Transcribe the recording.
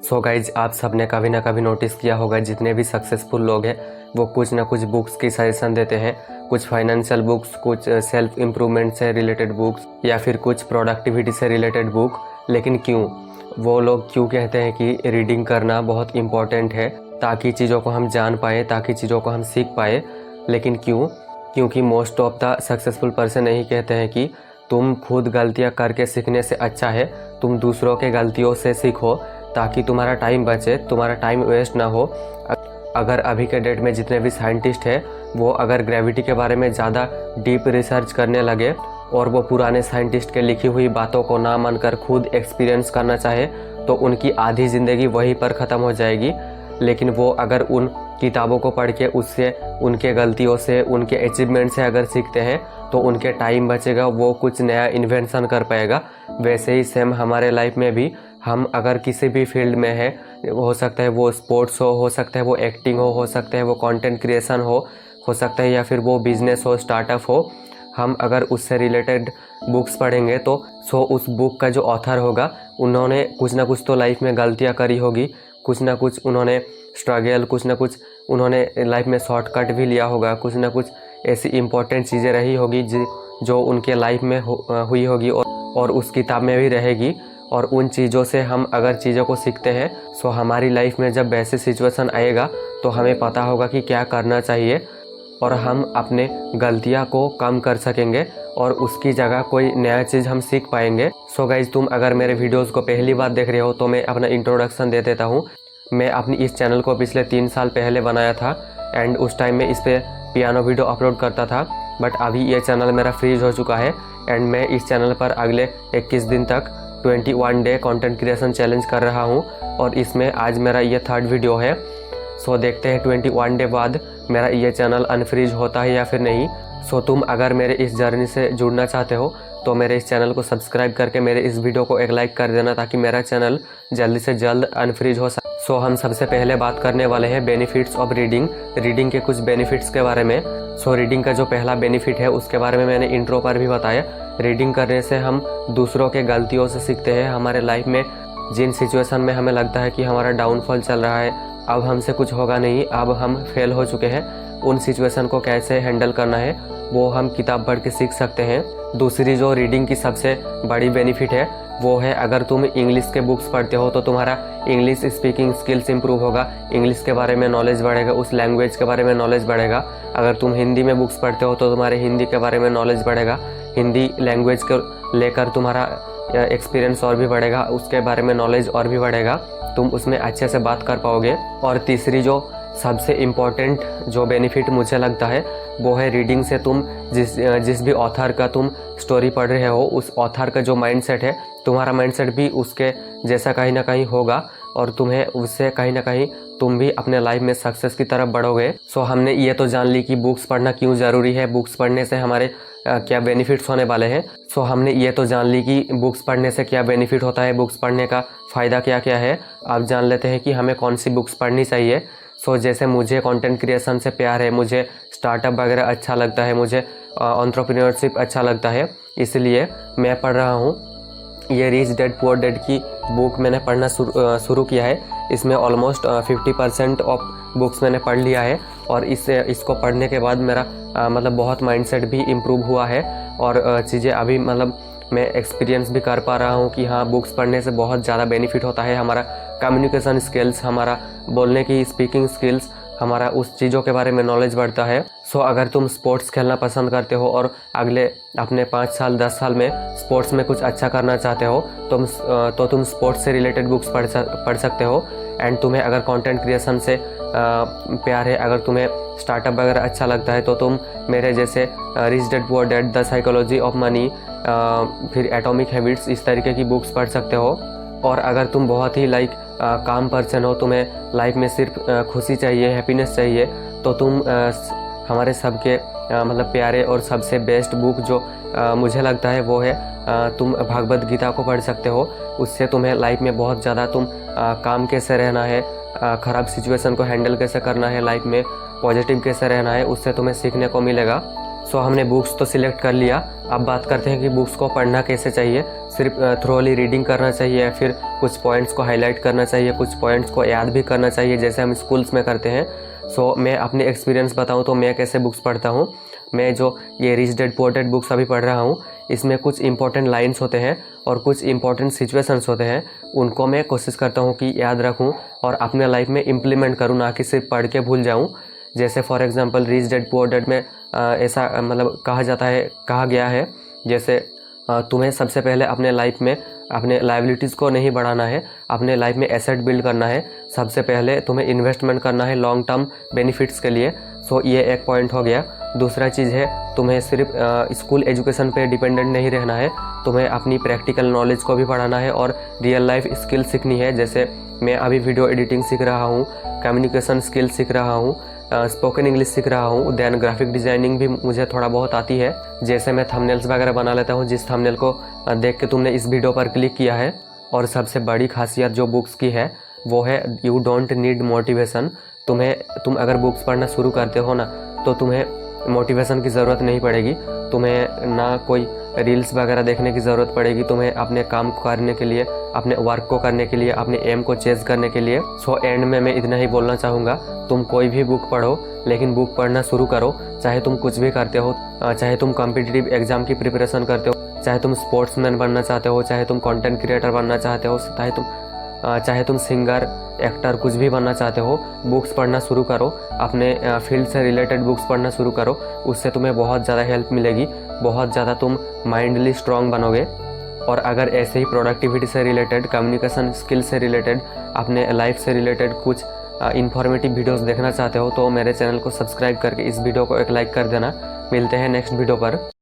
So guys, आप सबने कभी ना कभी नोटिस किया होगा जितने भी सक्सेसफुल लोग हैं वो कुछ ना कुछ बुक्स की सजेशन देते हैं। कुछ फाइनेंशियल बुक्स, कुछ सेल्फ इम्प्रूवमेंट से रिलेटेड बुक्स या फिर कुछ प्रोडक्टिविटी से रिलेटेड बुक। लेकिन क्यों वो लोग क्यों कहते हैं कि रीडिंग करना बहुत इम्पॉर्टेंट है ताकि चीज़ों को हम जान पाए, ताकि चीज़ों को हम सीख पाए। लेकिन क्यों? क्योंकि most of the successful person यही कहते हैं कि तुम खुद गलतियाँ करके सीखने से अच्छा है तुम दूसरों के गलतियों से सीखो ताकि तुम्हारा टाइम बचे, तुम्हारा टाइम वेस्ट ना हो। अगर अभी के डेट में जितने भी साइंटिस्ट हैं वो अगर ग्रेविटी के बारे में ज़्यादा डीप रिसर्च करने लगे और वो पुराने साइंटिस्ट के लिखी हुई बातों को ना मानकर खुद एक्सपीरियंस करना चाहे तो उनकी आधी ज़िंदगी वहीं पर ख़त्म हो जाएगी। लेकिन वो अगर उन किताबों को पढ़ के उससे, उनके गलतियों से, उनके अचीवमेंट से अगर सीखते हैं तो उनके टाइम बचेगा, वो कुछ नया इन्वेंशन कर पाएगा। वैसे ही सेम हमारे लाइफ में भी हम अगर किसी भी फील्ड में है, हो सकता है वो स्पोर्ट्स हो सकता है वो एक्टिंग हो सकता है वो कंटेंट क्रिएशन हो सकता है या फिर वो बिजनेस हो, स्टार्टअप हो। हम अगर उससे रिलेटेड बुक्स पढ़ेंगे तो उस बुक का जो ऑथर होगा उन्होंने कुछ ना कुछ तो लाइफ में गलतियाँ करी होगी, कुछ ना कुछ उन्होंने स्ट्रगल, कुछ ना कुछ उन्होंने लाइफ में शॉर्टकट भी लिया होगा, कुछ ना कुछ ऐसी इम्पोर्टेंट चीज़ें रही होगी जो उनके लाइफ में हुई होगी और उस किताब में भी रहेगी। और उन चीज़ों से हम अगर चीज़ों को सीखते हैं सो हमारी लाइफ में जब वैसे सिचुएशन आएगा तो हमें पता होगा कि क्या करना चाहिए और हम अपने गलतियाँ को कम कर सकेंगे और उसकी जगह कोई नया चीज़ हम सीख पाएंगे। सो गाइज, तुम अगर मेरे वीडियोज़ को पहली बार देख रहे हो तो मैं अपना इंट्रोडक्शन दे देता हूँ। मैं अपनी इस चैनल को पिछले 3 साल पहले बनाया था एंड उस टाइम में इस पर पियानो वीडियो अपलोड करता था। बट अभी ये चैनल मेरा फ्रीज हो चुका है एंड मैं इस चैनल पर अगले 21 दिन तक 21 डे कंटेंट क्रिएशन चैलेंज कर रहा हूँ और इसमें आज मेरा ये 3rd वीडियो है। सो देखते हैं 21 डे बाद मेरा ये चैनल अनफ्रीज होता है या फिर नहीं। सो तुम अगर मेरे इस जर्नी से जुड़ना चाहते हो तो मेरे इस चैनल को सब्सक्राइब करके मेरे इस वीडियो को एक लाइक कर देना ताकि मेरा चैनल जल्दी से जल्द अनफ्रीज हो सके। सो हम सबसे पहले बात करने वाले हैं बेनिफिट्स ऑफ रीडिंग के कुछ बेनिफिट्स के बारे में। सो रीडिंग का जो पहला बेनिफिट है उसके बारे में मैंने इंट्रो पर भी बताया। रीडिंग करने से हम दूसरों के गलतियों से सीखते हैं। हमारे लाइफ में जिन सिचुएशन में हमें लगता है कि हमारा डाउनफॉल चल रहा है, अब हमसे कुछ होगा नहीं, अब हम फेल हो चुके हैं, उन सिचुएशन को कैसे हैंडल करना है वो हम किताब पढ़ के सीख सकते हैं। दूसरी जो रीडिंग की सबसे बड़ी बेनिफिट है वो है अगर तुम इंग्लिश के बुक्स पढ़ते हो तो तुम्हारा इंग्लिश स्पीकिंग स्किल्स इंप्रूव होगा, इंग्लिश के बारे में नॉलेज बढ़ेगा, उस लैंग्वेज के बारे में नॉलेज बढ़ेगा। अगर तुम हिंदी में बुक्स पढ़ते हो तो तुम्हारे हिंदी के बारे में नॉलेज बढ़ेगा, हिंदी लैंग्वेज को लेकर तुम्हारा एक्सपीरियंस और भी बढ़ेगा, उसके बारे में नॉलेज और भी बढ़ेगा, तुम उसमें अच्छे से बात कर पाओगे। और तीसरी जो सबसे इम्पॉर्टेंट जो बेनिफिट मुझे लगता है वो है रीडिंग से तुम जिस भी ऑथर का तुम स्टोरी पढ़ रहे हो उस ऑथर का जो माइंडसेट है, तुम्हारा माइंडसेट भी उसके जैसा कहीं ना कहीं होगा और तुम्हें उससे कहीं ना कहीं तुम भी अपने लाइफ में सक्सेस की तरफ बढ़ोगे। सो हमने ये तो जान ली कि बुक्स पढ़ना क्यों ज़रूरी है, बुक्स पढ़ने से हमारे क्या बेनिफिट्स होने वाले हैं। सो हमने ये तो जान ली कि बुक्स पढ़ने से क्या बेनिफिट होता है, बुक्स पढ़ने का फ़ायदा क्या क्या है। अब जान लेते हैं कि हमें कौन सी बुक्स पढ़नी चाहिए। सो जैसे मुझे कंटेंट क्रिएशन से प्यार है, मुझे स्टार्टअप वगैरह अच्छा लगता है, मुझे एंटरप्रेन्योरशिप अच्छा लगता है, इसलिए मैं पढ़ रहा हूँ ये रिच डैड पुअर डैड की बुक मैंने पढ़ना शुरू किया है। इसमें ऑलमोस्ट 50% ऑफ बुक्स मैंने पढ़ लिया है और इसको पढ़ने के बाद मेरा मतलब बहुत माइंडसेट भी इम्प्रूव हुआ है और चीज़ें अभी मतलब मैं एक्सपीरियंस भी कर पा रहा हूँ कि हाँ, बुक्स पढ़ने से बहुत ज़्यादा बेनिफिट होता है। हमारा कम्युनिकेशन स्किल्स, हमारा बोलने की स्पीकिंग स्किल्स, हमारा उस चीज़ों के बारे में नॉलेज बढ़ता है। सो अगर तुम स्पोर्ट्स खेलना पसंद करते हो और अगले अपने 5 साल 10 साल में स्पोर्ट्स में कुछ अच्छा करना चाहते हो तो तुम स्पोर्ट्स से रिलेटेड बुक्स पढ़ सकते हो। एंड तुम्हें अगर कंटेंट क्रिएशन से प्यार है, अगर तुम्हें स्टार्टअप वगैरह अच्छा लगता है तो तुम मेरे जैसे rich dad poor dad, the psychology of money, फिर एटॉमिक हैबिट्स, इस तरीके की बुक्स पढ़ सकते हो। और अगर तुम बहुत ही काम पर्सन हो, तुम्हें लाइफ में सिर्फ खुशी चाहिए, हैप्पीनेस चाहिए, तो तुम हमारे सबके मतलब प्यारे और सबसे बेस्ट बुक जो मुझे लगता है वो है तुम भगवद गीता को पढ़ सकते हो। उससे तुम्हें लाइफ में बहुत ज़्यादा काम कैसे रहना है, ख़राब सिचुएशन को हैंडल कैसे करना है, लाइफ में पॉजिटिव कैसे रहना है, उससे तुम्हें सीखने को मिलेगा। सो हमने बुक्स तो सिलेक्ट कर लिया। अब बात करते हैं कि बुक्स को पढ़ना कैसे चाहिए। सिर्फ थ्रोली रीडिंग करना चाहिए या फिर कुछ पॉइंट्स को हाईलाइट करना चाहिए, कुछ पॉइंट्स को याद भी करना चाहिए जैसे हम स्कूल्स में करते हैं। सो मैं अपने एक्सपीरियंस बताऊं तो मैं कैसे बुक्स पढ़ता हूं। मैं जो ये rich dad poor dad books अभी पढ़ रहा हूं, इसमें कुछ इंपॉर्टेंट लाइन्स होते हैं और कुछ इंपॉर्टेंट सिचुएशंस होते हैं, उनको मैं कोशिश करता हूं कि याद रखूं और अपने लाइफ में इम्प्लीमेंट करूं, ना कि सिर्फ पढ़ के भूल जाऊं। जैसे for example rich dad poor dad में ऐसा मतलब कहा गया है जैसे तुम्हें सबसे पहले अपने लाइफ में अपने लायबिलिटीज़ को नहीं बढ़ाना है, अपने लाइफ में एसेट बिल्ड करना है। सबसे पहले तुम्हें इन्वेस्टमेंट करना है लॉन्ग टर्म बेनिफिट्स के लिए। सो ये एक पॉइंट हो गया। दूसरा चीज़ है, तुम्हें सिर्फ स्कूल एजुकेशन पे डिपेंडेंट नहीं रहना है, तुम्हें अपनी प्रैक्टिकल नॉलेज को भी बढ़ाना है और रियल लाइफ स्किल सीखनी है। जैसे मैं अभी वीडियो एडिटिंग सीख रहा हूँ, कम्युनिकेशन स्किल सीख रहा हूँ, स्पोकन इंग्लिश सीख रहा हूँ, देन ग्राफिक डिज़ाइनिंग भी मुझे थोड़ा बहुत आती है। जैसे मैं थंबनेल्स वगैरह बना लेता हूँ, जिस थंबनेल को देख के तुमने इस वीडियो पर क्लिक किया है। और सबसे बड़ी खासियत जो बुक्स की है वो है यू डोंट नीड मोटिवेशन। तुम अगर बुक्स पढ़ना शुरू करते हो ना, तो तुम्हें मोटिवेशन की ज़रूरत नहीं पड़ेगी, तुम्हें ना कोई रील्स वगैरह देखने की ज़रूरत पड़ेगी, तुम्हें अपने काम को करने के लिए, अपने वर्क को करने के लिए, अपने एम को चेज करने के लिए। सो एंड में मैं इतना ही बोलना चाहूँगा, तुम कोई भी बुक पढ़ो लेकिन बुक पढ़ना शुरू करो। चाहे तुम कुछ भी करते हो, चाहे तुम कॉम्पिटिटिव एग्जाम की प्रिपरेशन करते हो, चाहे तुम स्पोर्ट्समैन बनना चाहते हो, चाहे तुम कंटेंट क्रिएटर बनना चाहते हो, चाहे तुम सिंगर, एक्टर, कुछ भी बनना चाहते हो, बुक्स पढ़ना शुरू करो। अपने फील्ड से रिलेटेड बुक्स पढ़ना शुरू करो, उससे तुम्हें बहुत ज़्यादा हेल्प मिलेगी, बहुत ज़्यादा तुम माइंडली स्ट्रांग बनोगे। और अगर ऐसे ही प्रोडक्टिविटी से रिलेटेड, कम्युनिकेशन स्किल से रिलेटेड, अपने लाइफ से रिलेटेड कुछ इन्फॉर्मेटिव वीडियोस देखना चाहते हो तो मेरे चैनल को सब्सक्राइब करके इस वीडियो को एक लाइक कर देना। मिलते हैं नेक्स्ट वीडियो पर।